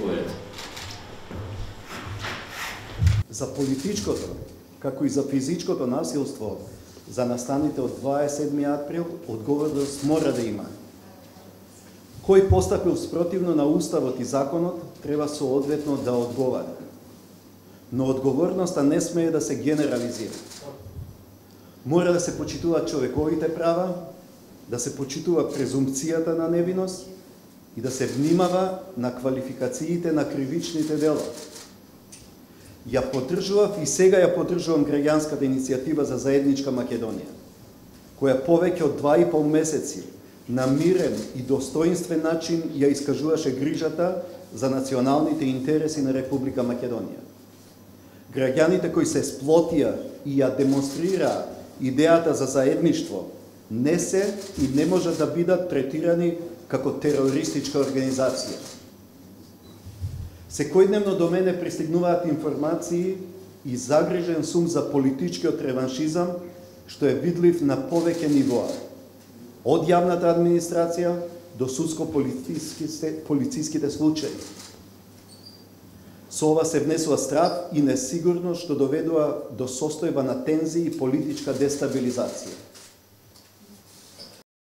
заповедете. За политичкото, како и за физичкото насилство за настаните од 27 април, одговорност мора да има. Кој постапил спротивно на Уставот и законот, треба соодветно да одговара. Но одговорноста не смее да се генерализира. Мора да се почитуваат човековите права, да се почитува презумпцијата на невиност и да се внимава на квалификациите на кривичните дела. Ја поддржував и сега ја поддржувам граѓанската иницијатива за заедничка Македонија, која повеќе од 2,5 месеци на мирен и достоинствен начин ја искажуваше грижата за националните интереси на Република Македонија. Граѓаните кои се сплотија и ја демонстрираа идејата за заедништво не се и не можат да бидат третирани како терористичка организација. Секојдневно до мене пристигнуваат информации и загрижен сум за политичкиот реваншизам, што е видлив на повеќе нивоа, од јавната администрација до судско-полициските случаи. Со ова се внесува страв и несигурност што доведува до состојба на тензии и политичка дестабилизација.